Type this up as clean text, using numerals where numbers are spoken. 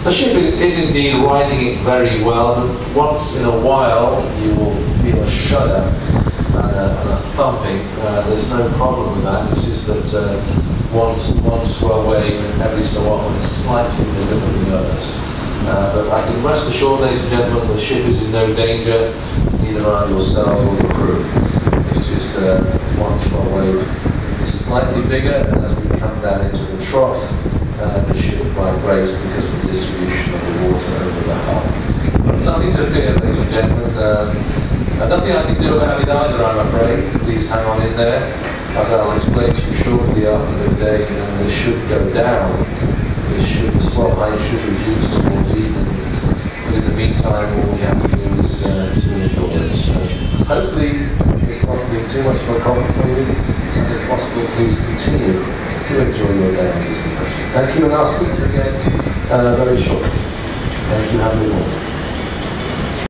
The ship is indeed riding it very well, but once in a while you will feel a shudder and a thumping. There's no problem with that. It's just that one swell wave every so often is slightly bigger than the others. But I can rest assured, ladies and gentlemen, the ship is in no danger, neither are yourselves or the crew. It's just one swell wave is slightly bigger, and as we come down into the trough, the ship vibrates because of the distribution of the water over the hull. But nothing to fear, ladies and gentlemen. Nothing I can do about it either, I'm afraid. Please hang on in there. As I'll explain to you shortly after the day, this should go down. The swell height should reduce towards even. But in the meantime, all we have to do is to enjoy it. So hopefully, it's not being too much of a problem for you. And if possible, please continue to enjoy your day on Disney. Thank you, and I'll speak to you again very shortly. Thank you. Have a good morning.